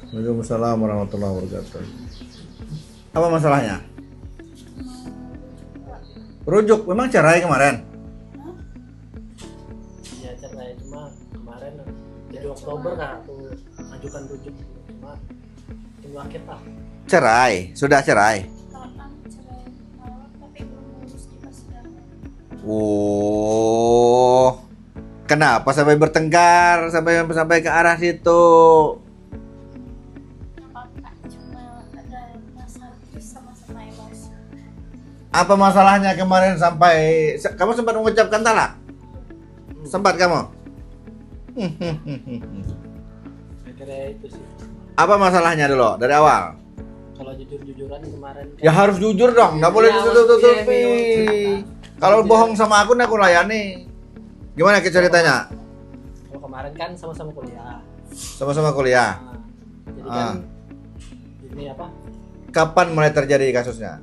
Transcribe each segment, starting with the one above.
Waalaikumsalam warahmatullahi wabarakatuh. Apa masalahnya? Rujuk, memang cerai kemarin? Ya cerai, cuma kemarin 7 Oktober kan aku ajukan rujuk, cuma tunggu akhir lah. Cerai, sudah cerai. Kapan cerai awal tapi belum lulus di persidangan. Oh, kenapa sampai bertengkar sampai ke arah situ? Apa cuma ada masalah terus sama-sama emosi. Apa masalahnya kemarin sampai kamu sempat mengucapkan talak? Sempat kamu? Akhirnya itu sih. Apa masalahnya dulu dari awal? Kalau jujur-jujuran kemarin kan, Ya harus jujur dong, nggak boleh Ya, ditutup-tutupi. iya, Kalau Jujur. bohong sama aku layani. Gimana ceritanya? kalau kemarin kan sama-sama kuliah. Sama-sama kuliah. Nah, jadi Ah. kan ini apa? Kapan mulai terjadi kasusnya?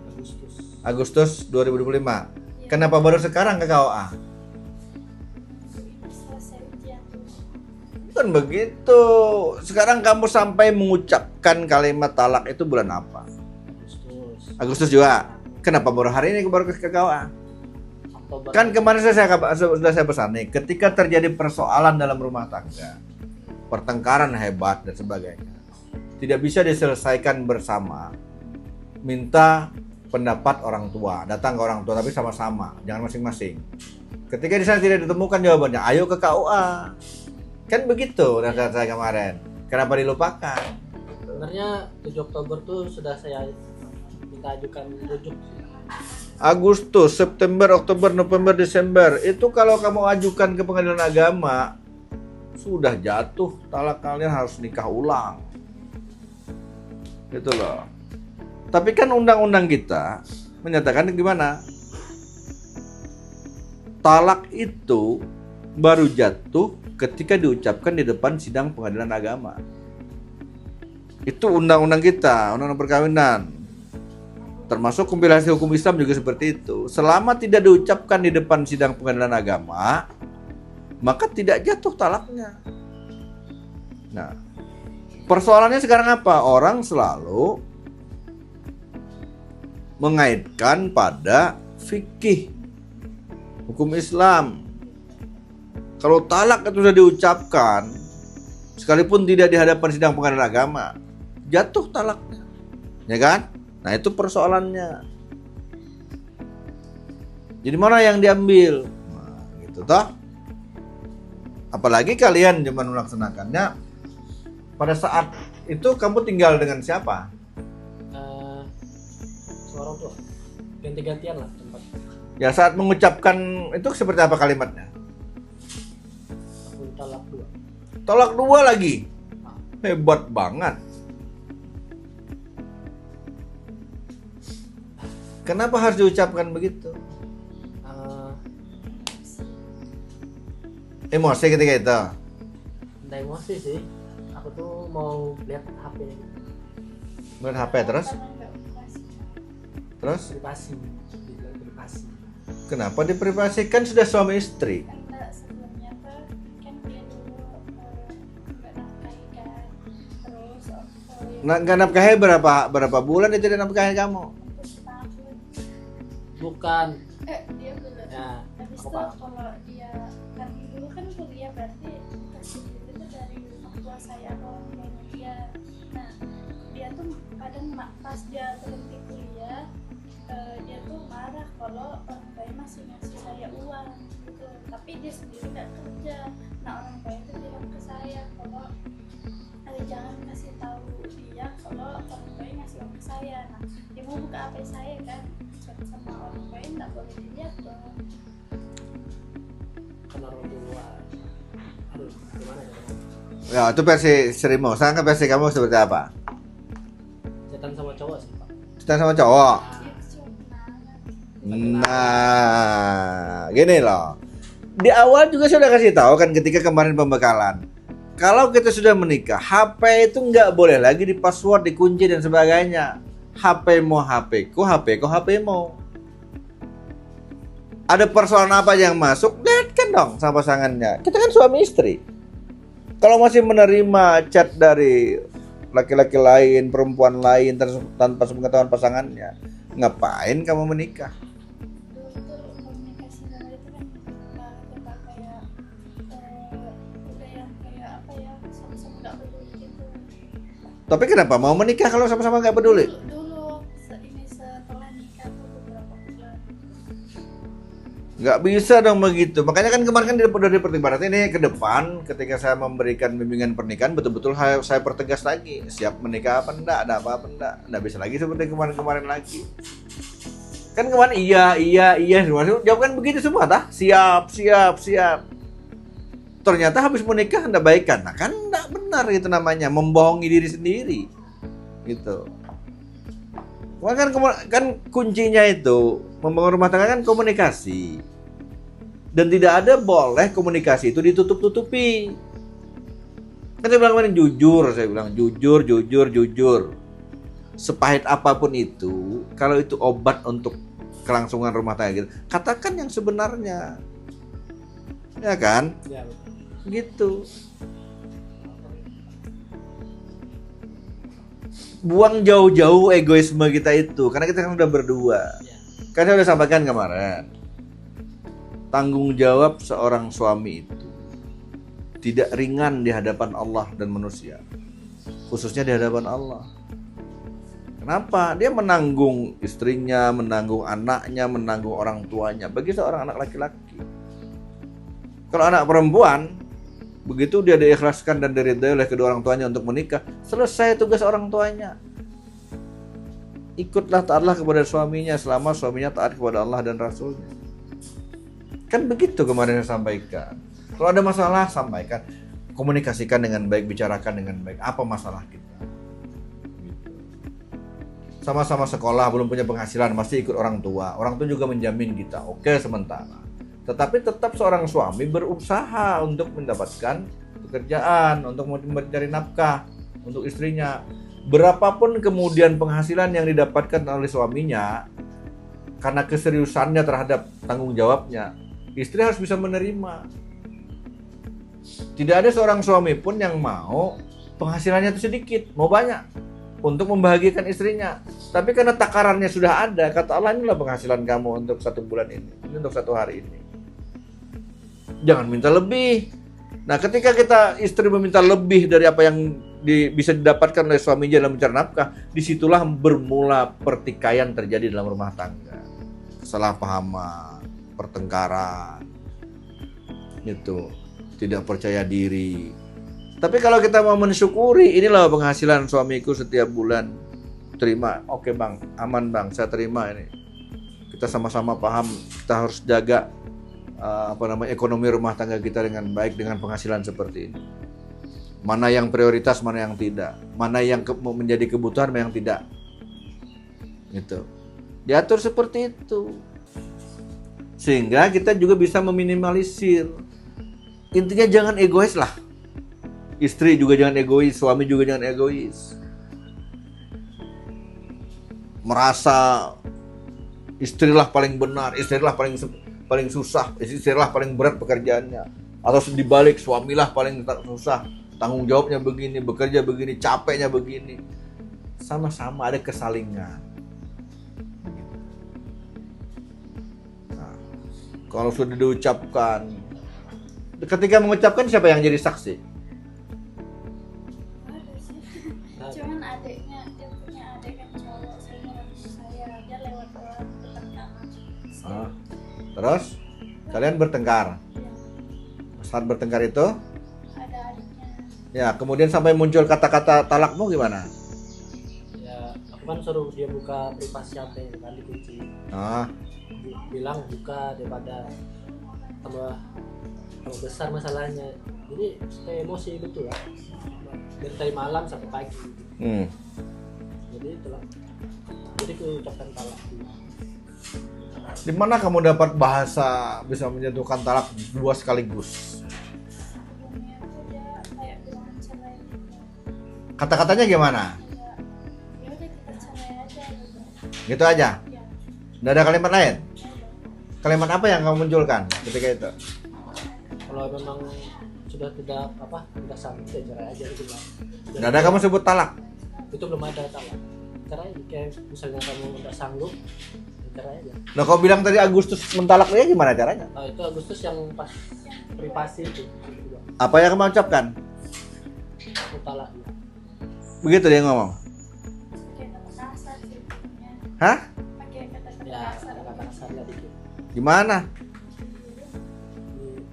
Agustus. Agustus 2025. Kenapa baru sekarang ke KUA? Selesai ujian. Kan begitu. Sekarang kamu sampai mengucapkan kalimat talak itu bulan apa? Agustus. Agustus juga. Kenapa baru hari ini baru ke KUA? Oktober. Kan kemarin sudah saya pesan nih, ketika terjadi persoalan dalam rumah tangga, pertengkaran hebat dan sebagainya, tidak bisa diselesaikan bersama. Minta pendapat orang tua, datang ke orang tua tapi sama-sama, jangan masing-masing. Ketika di sana tidak ditemukan jawabannya, ayo ke KUA. Kan begitu nasihat saya kemarin. Kenapa dilupakan? Sebenarnya 7 Oktober tuh sudah saya minta ajukan rujuk sih. Agustus, September, Oktober, November, Desember. Itu kalau kamu ajukan ke pengadilan agama, sudah jatuh talak, kalian harus nikah ulang. Gitu loh. Tapi kan undang-undang kita menyatakan gimana? Talak itu baru jatuh ketika diucapkan di depan sidang pengadilan agama. Itu undang-undang kita, undang-undang perkawinan. Termasuk kompilasi hukum Islam juga seperti itu. Selama tidak diucapkan di depan sidang pengadilan agama, maka tidak jatuh talaknya. Nah, persoalannya sekarang apa? Orang selalu mengaitkan pada fikih hukum Islam. Kalau talak itu sudah diucapkan, sekalipun tidak di hadapan sidang pengadilan agama, jatuh talaknya, ya kan? Nah itu persoalannya. Jadi mana yang diambil? Nah, gitu toh. Apalagi kalian zaman melaksanakannya pada saat itu kamu tinggal dengan siapa? Suara tuh ganti-gantian lah tempat. Ya saat mengucapkan itu seperti apa kalimatnya? Aku talak 2. Tolak dua lagi. Hebat banget. Kenapa harus diucapkan begitu? Emosi ketika itu. Ada emosi sih. Aku tuh mau lihat HP nya gitu. Main HP terus? Karena nggak operasi. Privasi. Dibilang privasi. Kenapa diprivasikan, sudah suami istri? Karena sebelumnya tuh kan dia dulu nggak nafkahi kan. Terus Nggak nafkahi berapa bulan dia tidak nafkahi kamu? untuk setahun. Bukan. Dia belum. Ya, Habis aku itu paham. kalau dia kan dulu kan kuliah berarti kasih itu tuh dari orang tua saya atau orang tuanya dia. Nah dia tuh kadang pas dia berhenti kuliah dia tuh marah kalau orang tuanya masih ngasih saya uang gitu. Tapi dia sendiri nggak kerja. Nah orang tuanya tuh bilang ke saya kalau jangan kasih tahu dia kalau orang tuanya ngasih uang ke saya. Nah dia mau buka HP saya kan sama orang tuanya nggak boleh dilihat dong. Kan orang tua. Aduh, gimana ya? Ya itu versi Serimo. Sekarang kan versi kamu seperti apa? Chatan sama cowok sih, Pak. Kita sama cowok. Dia tuh cuma kenalan. Nah, gini loh. Di awal juga sudah kasih tahu kan ketika kemarin pembekalan. Kalau kita sudah menikah, HP itu nggak boleh lagi di password, dikunci dan sebagainya. HP mau HP ku, HP ku HP mau. Ada persoalan apa yang masuk, lihat kan dong sama pasangannya. Kita kan suami istri. Kalau masih menerima chat dari laki-laki lain, perempuan lain tanpa sepengetahuan pasangannya, ngapain kamu menikah? Dulu tuh komunikasi sama itu kan kita kayak udah yang kayak apa ya, sama-sama nggak peduli gitu. Tapi kenapa mau menikah kalau sama-sama nggak peduli? Dulu ini setelah nikah tuh beberapa bulan. Nggak bisa dong begitu. Makanya kan kemarin kan dari pertimbangan ini ke depan ketika saya memberikan bimbingan pernikahan betul-betul saya pertegas lagi. Siap menikah apa enggak, ada apa enggak. Nggak bisa lagi seperti kemarin-kemarin lagi. Kan kemarin iya. Jawab kan begitu semua tah? Siap. Ternyata habis menikah enggak baikan. Nah kan enggak benar itu namanya. Membohongi diri sendiri. Gitu. Kan kuncinya itu membangun rumah tangga kan komunikasi. Dan tidak ada boleh komunikasi itu ditutup-tutupi. Kan saya bilang kemarin jujur, jujur. Sepahit apapun itu, kalau itu obat untuk kelangsungan rumah tangga gitu, katakan yang sebenarnya. Ya kan? Ya, betul. Gitu. Buang jauh-jauh egoisme kita itu, karena kita kan udah berdua. Ya. Kan saya udah sampaikan kemarin, tanggung jawab seorang suami itu tidak ringan di hadapan Allah dan manusia, khususnya di hadapan Allah. Kenapa? Dia menanggung istrinya, menanggung anaknya, menanggung orang tuanya bagi seorang anak laki-laki. Kalau anak perempuan, begitu dia diikhlaskan dan diridhai oleh kedua orang tuanya untuk menikah, selesai tugas orang tuanya. Ikutlah, taatlah kepada suaminya selama suaminya taat kepada Allah dan Rasulnya. Kan begitu kemarin saya sampaikan. Kalau ada masalah, sampaikan. Komunikasikan dengan baik, bicarakan dengan baik. Apa masalah kita? Gitu. Sama-sama sekolah, belum punya penghasilan, masih ikut orang tua. Orang tua juga menjamin kita. Oke, sementara. Tetapi tetap seorang suami berusaha untuk mendapatkan pekerjaan, untuk mencari nafkah untuk istrinya. Berapapun kemudian penghasilan yang didapatkan oleh suaminya, karena keseriusannya terhadap tanggung jawabnya, istri harus bisa menerima. Tidak ada seorang suami pun yang mau penghasilannya itu sedikit, mau banyak untuk membahagiakan istrinya. Tapi karena takarannya sudah ada, kata Allah, inilah penghasilan kamu untuk 1 bulan ini untuk 1 hari ini. Jangan minta lebih. Nah, ketika istri meminta lebih dari apa yang bisa didapatkan oleh suaminya dalam mencari nafkah, disitulah bermula pertikaian terjadi dalam rumah tangga. Kesalahpahaman, pertengkaran, itu tidak percaya diri. Tapi kalau kita mau mensyukuri, inilah penghasilan suamiku setiap bulan, terima, oke bang, aman bang, saya terima ini. Kita sama-sama paham, kita harus jaga ekonomi rumah tangga kita dengan baik dengan penghasilan seperti ini. Mana yang prioritas, mana yang tidak, mana yang menjadi kebutuhan, mana yang tidak. Gitu. Diatur seperti itu. Sehingga kita juga bisa meminimalisir. Intinya jangan egois lah. Istri juga jangan egois, suami juga jangan egois. Merasa istrilah paling benar, istrilah paling susah, istrilah paling berat pekerjaannya. Atau dibalik, suamilah paling susah, tanggung jawabnya begini, bekerja begini, capeknya begini. Sama-sama ada kesalingan. Nah, kalau sudah diucapkan, ketika mengucapkan siapa yang jadi saksi? Ada sih. Cuman adiknya, dia punya adik kan cowok, seumuran saya, dia lewat doang bertengkar. Terus kalian bertengkar. Saat bertengkar itu Ada adiknya. ya, kemudian sampai muncul kata-kata talakmu gimana? Ya, aku kan suruh dia buka privasi HP kan, dikunci. Bilang buka daripada tambah besar masalahnya. Jadi saya emosi betul lah. Dari malam sampai pagi. Jadi itulah. Jadi aku ucapkan talak. Di mana kamu dapat bahasa bisa menjatuhkan talak 2 sekaligus? Sebelumnya tuh dia kayak bilang cerai gitu. Kata-katanya gimana? Ya udah kita cerai aja gitu. Gitu aja? Ya. Nggak ada kalimat lain? Kalimat apa yang kamu munculkan ketika itu? Kalau memang sudah tidak tidak sanggup ya cerai aja gitu lah. Nggak ada kamu sebut talak. Itu belum ada talak. Cerai kayak misalnya kamu nggak sanggup, ya cerai aja. Nah kau bilang tadi Agustus mentalak dia gimana caranya? Oh, itu Agustus yang pas privasi itu. Apa yang kamu ucapkan? Aku talak dia. Begitu dia ngomong. pakai kata kasar sih punya. Hah? Pakai kata-kata Ya, kasar. ada kata kasar lah dikit. Gimana?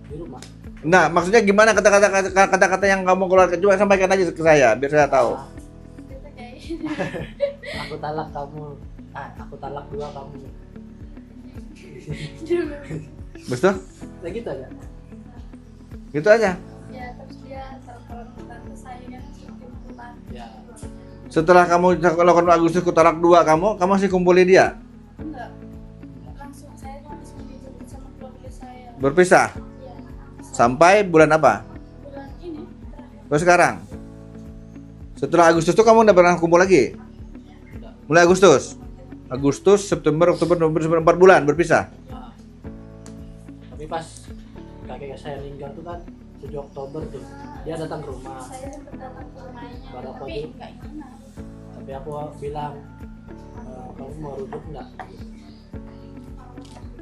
Di rumah. Nah maksudnya gimana kata-kata yang kamu keluarkan? Coba sampaikan aja ke saya biar saya tahu. Itu kayak Aku talak kamu. Aku talak dua kamu. dulu. Betul? Ya gitu aja. Gitu aja. Ya terus dia telepon tante saya kan sebelum pulang. Ya. Setelah kamu lakukan Agustus ku talak dua kamu masih kumpulin dia? Enggak. Saya langsung dijemput sama keluarga saya. Berpisah? Ya. Sampai bulan apa? Bulan ini terakhir. Terus sekarang? Setelah Agustus tuh kamu udah pernah kumpul lagi? Udah. Mulai Agustus? Agustus, September, Oktober, November, 4 bulan berpisah? Nah, tapi pas kakek saya meninggal tuh kan 7 Oktober tuh dia datang ke rumah. Saya sempat datang ke rumahnya. Pada Tapi waktu- enggak gimana. Tapi aku bilang kamu mau rujuk nggak?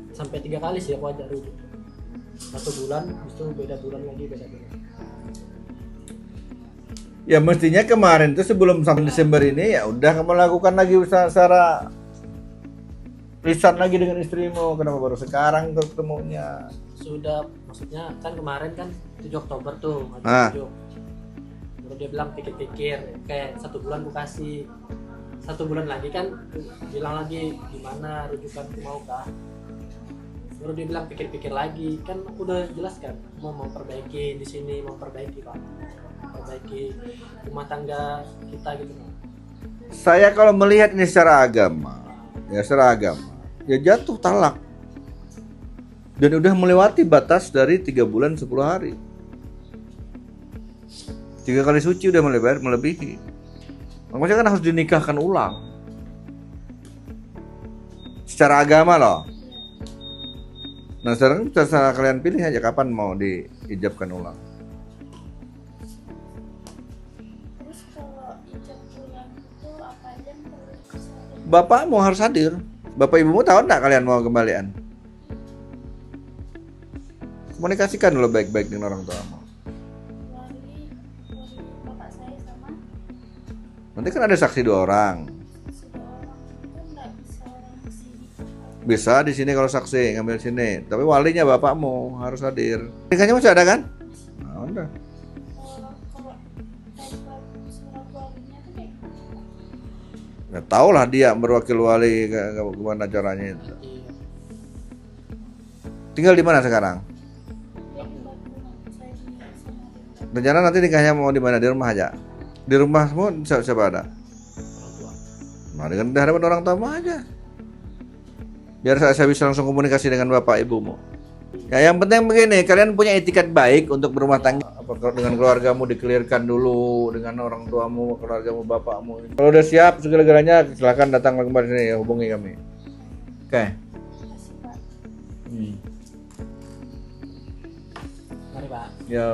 Sampai 3 kali sih aku ajak rujuk. 1 bulan, habis itu beda bulan lagi beda bulan. Ya mestinya kemarin tuh sebelum sampai Desember ini ya udah kamu lakukan lagi usaha secara lisan lagi dengan istrimu. Kenapa baru sekarang tuh ketemunya? Sudah, maksudnya kan kemarin kan 7 Oktober tuh ajak Ah. rujuk. Baru dia bilang pikir-pikir, kayak 1 bulan aku kasih. 1 bulan lagi kan bilang lagi gimana rujukanku mau kah? Baru dia bilang pikir-pikir lagi, kan aku udah jelas kan mau perbaiki di sini, mau perbaiki pak, perbaiki rumah tangga kita gitu kan. Saya kalau melihat ini secara agama, ya jatuh talak. Dan udah melewati batas dari 3 bulan 10 hari. 3 kali suci udah melebihi. Makanya kan harus dinikahkan ulang. Secara agama loh. Nah sekarang terserah kalian pilih aja kapan mau diijabkan ulang. Terus kalau ijab pulang itu apa aja yang perlu saya? Bapakmu harus hadir. Bapak ibumu tahu enggak kalian mau kembalian? Komunikasikan dulu baik-baik dengan orang tuamu. Wali bapak saya sama Nanti kan ada saksi 2 orang. sudah orang itu nggak bisa orang sini. Bisa di sini kalau saksi ngambil sini. Tapi walinya bapakmu harus hadir. Nikahnya masih ada kan? Nah, udah. Kalau kayak surat walinya tuh kayak Ya tau lah dia berwakil wali gimana caranya itu. Iya. Tinggal di mana sekarang? dia di Bandung saya di sana. Rencana nanti nikahnya mau di mana? Di rumah aja. Di rumahmu siapa ada? Orang tua. Nah, dengan di hadapan orang tua aja. Biar saya bisa langsung komunikasi dengan bapak ibumu. Ya yang penting begini, kalian punya etikat baik untuk berumah tangga. Apa dengan keluargamu dikelirkan dulu, dengan orang tuamu, keluargamu, bapakmu. Kalau udah siap segala-galanya, silakan datang kembali sini ya, hubungi kami. Oke. Kasih Pak. Hmm. Mari pak. Ya.